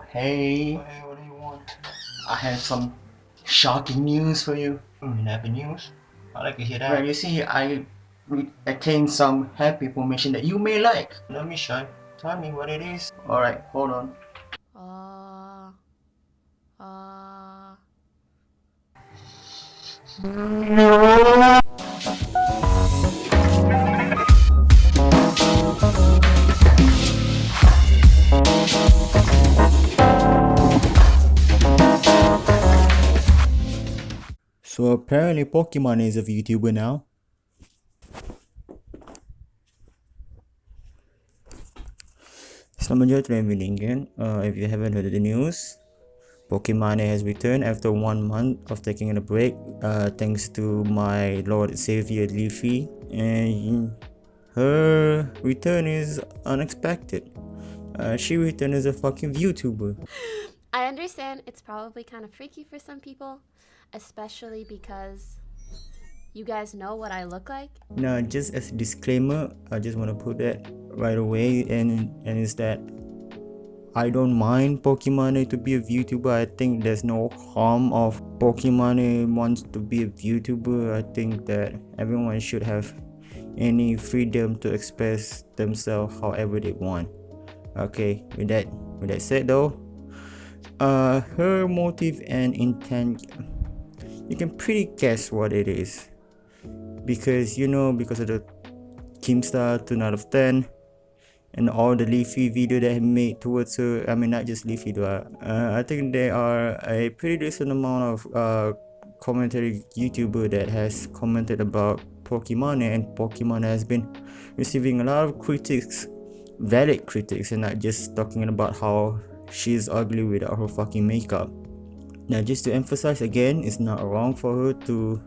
Hey, Hey, what do you want? I have some shocking news for you. You have news? I like to hear Well, that. you see, I attained some happy information that you may like. Let me shine. Tell me what it is. Alright, hold on. Uh, uh. So apparently Pokimane is a VTuber now. Selamat datang Lincoln. If you haven't heard the news, Pokimane has returned after 1 month of taking a break, thanks to my Lord Savior Leafy, and her return is unexpected. She returned as a fucking VTuber. I understand it's probably kind of freaky for some people, especially because you guys know what I look like. Now, just as a disclaimer, I just want to put that right away, and is that I don't mind Pokimane to be a VTuber. I think there's no harm of Pokimane wants to be a VTuber. I think that everyone should have any freedom to express themselves however they want. Okay, with that said though, her motive and intent, you can pretty guess what it is, because because of the Kimstar 2 out of 10 and all the Leafy video that he made towards her. I mean, not just Leafy though. I think there are a pretty decent amount of commentary YouTuber that has commented about Pokimane, and Pokimane has been receiving a lot of critics, valid critics, and not just talking about how she's ugly without her fucking makeup. Now, just to emphasize again, it's not wrong for her to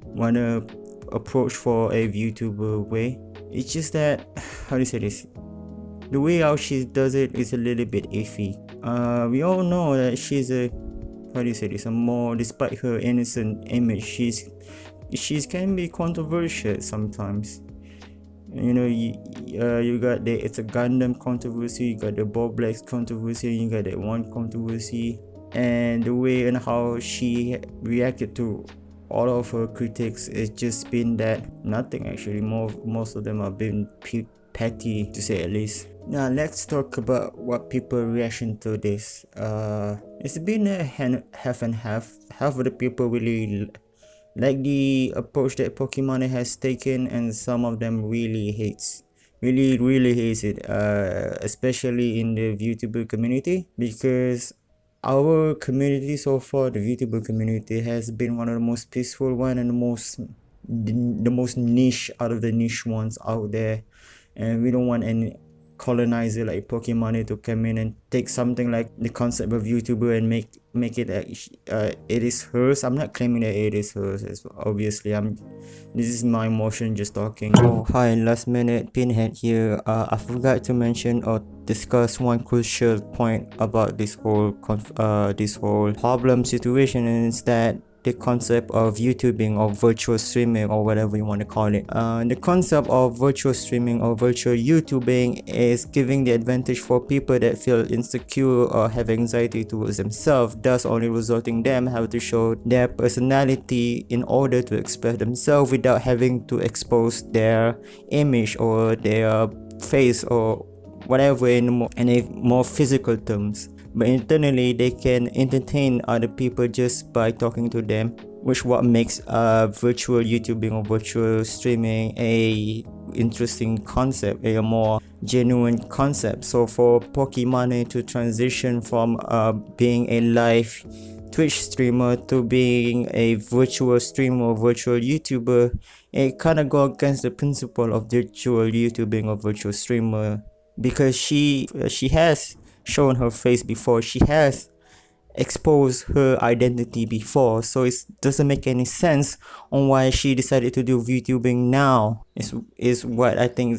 wanna approach for a VTuber way. It's just that, how do you say this? The way how she does it is a little bit iffy. We all know that she's a, how do you say this? A more, despite her innocent image, she's can be controversial sometimes. You know, you got the it's a Gundam controversy, you got the Bob Blacks controversy, you got that one controversy, and the way and how she reacted to all of her critics, it's just been that nothing actually. Most of them have been petty, to say at least. Now let's talk about what people reaction to this. It's been a half and half. Half of the people really like the approach that Pokimane has taken, and some of them really hates it, especially in the VTuber community, because our community so far, the VTuber community, has been one of the most peaceful one and the most niche out of the niche ones out there, and we don't want any colonizer like Pokimane to come in and take something like the concept of YouTuber and make it it is hers. I'm not claiming that it is hers, obviously. This is my emotion just talking. Oh hi, last minute Pinhead here. I forgot to mention or discuss one crucial point about this whole problem situation, and it's that the concept of YouTubing or virtual streaming or whatever you want to call it. The concept of virtual streaming or virtual YouTubing is giving the advantage for people that feel insecure or have anxiety towards themselves, thus only resulting them have to show their personality in order to express themselves without having to expose their image or their face or whatever in a more physical terms. But internally they can entertain other people just by talking to them, which what makes virtual YouTubing or virtual streaming a interesting concept, a more genuine concept. So for Pokimane to transition from being a live Twitch streamer to being a virtual streamer or virtual YouTuber, it kind of go against the principle of virtual YouTubing or virtual streamer, because she has shown her face before, she has exposed her identity before, so it doesn't make any sense on why she decided to do VTubing now. Is what I think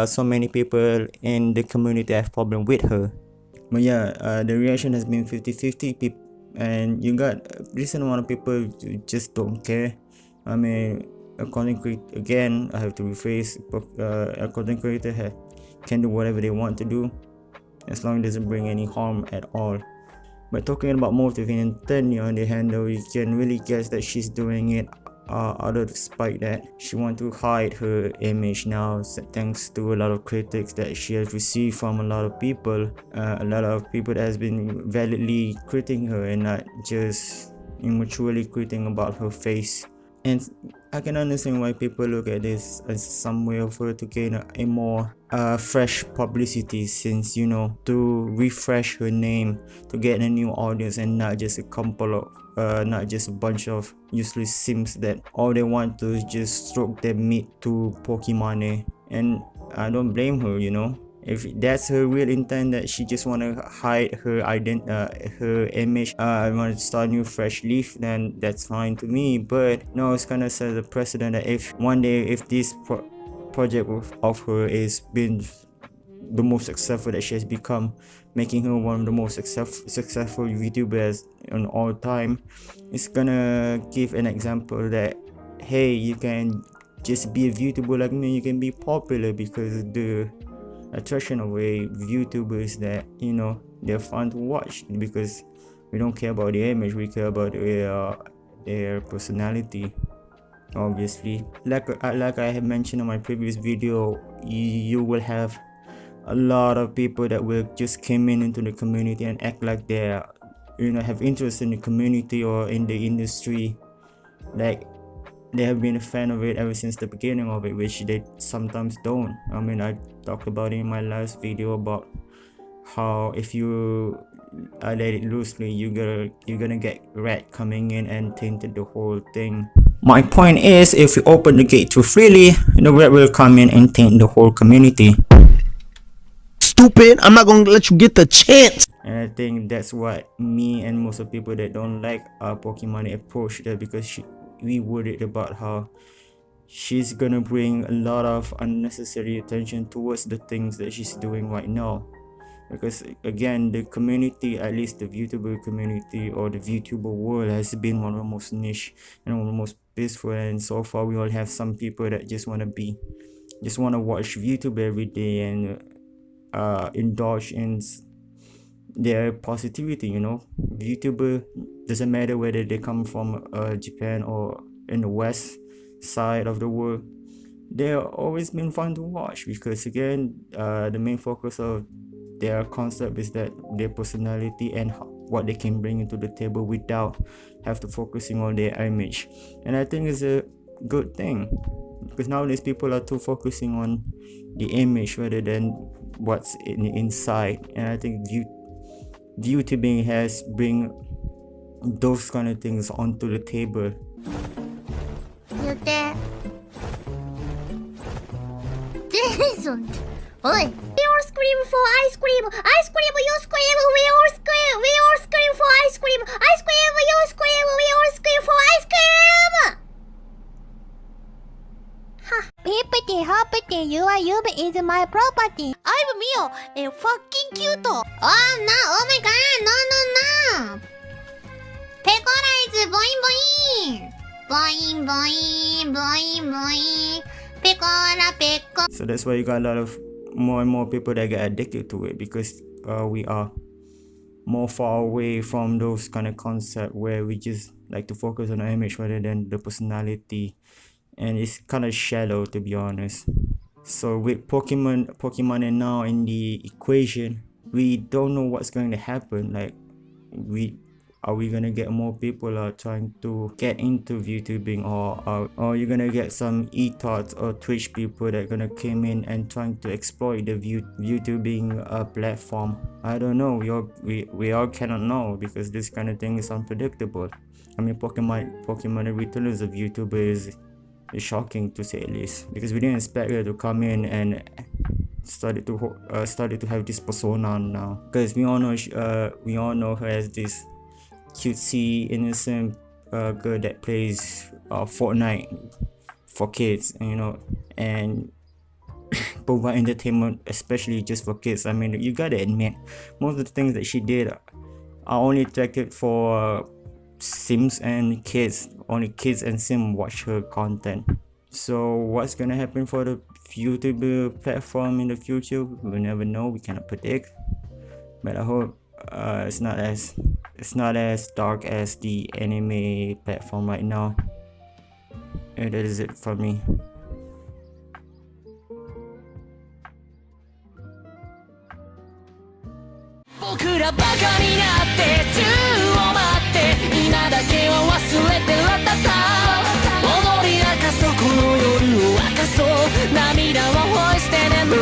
so many people in the community have problem with her. But yeah, the reaction has been 50-50, and you got a decent amount of people who just don't care. I mean, a content creator, again I have to rephrase, a content creator can do whatever they want to do. as long as it doesn't bring any harm at all. But talking about motive and intent, on the hand, though, you can really guess that she's doing it out of spite that she wants to hide her image now, thanks to a lot of critics that she has received from a lot of people. A lot of people that has been validly critiquing her and not just immaturely critiquing about her face. And I can understand why people look at this as some way of her to gain a more fresh publicity, since to refresh her name, to get a new audience, and not just a couple of not just a bunch of useless sims that all they want to is just stroke their meat to Pokimane. And I don't blame her, if that's her real intent, that she just want to hide her her image, want to start a new fresh leaf, then that's fine to me. But no, it's kind of set a precedent that if one day, if this project of her is been the most successful that she has become, making her one of the most successful YouTubers in all time, it's gonna give an example that, hey, you can just be a YouTuber like me, you can be popular, because the attraction of a VTuber is that they're fun to watch, because we don't care about the image, we care about their personality. Obviously, like I had mentioned in my previous video, you will have a lot of people that will just come into the community and act like they're have interest in the community or in the industry, like they have been a fan of it ever since the beginning of it, which they sometimes don't. I mean, I talked about it in my last video about how if you let it loosely, you're gonna get rat coming in and tainted the whole thing. My point is, if you open the gate too freely, the rat will come in and taint the whole community. Stupid, I'm not gonna let you get the chance. And I think that's what me and most of people that don't like Pokimane approach that, because we worried about how she's gonna bring a lot of unnecessary attention towards the things that she's doing right now. Because again, the community, at least the VTuber community or the VTuber world, has been one of the most niche and one of the most peaceful, and so far we all have some people that just want to watch YouTube every day and indulge in their positivity. VTuber doesn't matter whether they come from Japan or in the west side of the world, they're always been fun to watch, because again, the main focus of their concept is that their personality and what they can bring into the table without have to focusing on their image. And I think it's a good thing, because nowadays people are too focusing on the image rather than what's inside. And I think VTubing has bring those kind of things onto the table. 言ってジェイソンおい We all scream for ice cream ice cream you scream we all scream for ice cream ice cream you scream we all scream for ice cream は Pippity hoppity you are you is my property I'm Mio a fucking cute Oh no oh my god no no no ペコライズボインボインボインボインボインボインペコラペコ So that's why you got a lot of more and more people that get addicted to it, because we are more far away from those kind of concept where we just like to focus on the image rather than the personality, and it's kind of shallow, to be honest. So with Pokimane now in the equation, we don't know what's going to happen. Like, are we gonna get more people trying to get into VTubing, or you're gonna get some eTarts or Twitch people that are gonna come in and trying to exploit the VTubing platform? I don't know. We all cannot know, because this kind of thing is unpredictable. I mean, Pokimane returns of YouTuber is shocking, to say at least, because we didn't expect her to come in and started to have this persona now, because we all know her as this cutesy innocent girl that plays Fortnite for kids, and provide entertainment, especially just for kids. I mean, you gotta admit, most of the things that she did are only attracted for sims and kids. Only kids and sim watch her content. So what's gonna happen for the YouTube platform in the future, we'll never know. We cannot predict. but I hope it's not as dark as the anime platform right now. And that is it for me. 僕らバカになって宙を待って今だけは忘れてらった踊り明かそうこの夜を明かそう涙はホイして眠る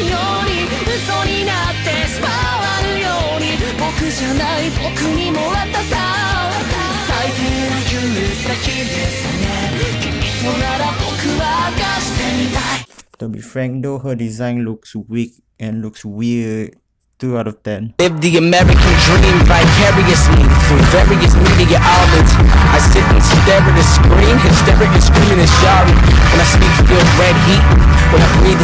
ように嘘になってしまわぬように僕じゃない僕にもらった最低な憂鬱な日ですね君となら僕は明かしてみたい To be frank though, her design looks weak and looks weird. 2 out of 10. Live the American dream vicariously through various media outlets. I sit and stare at a screen, hysteric and screaming and shouting. When I speak, feel red heat. When I breathe.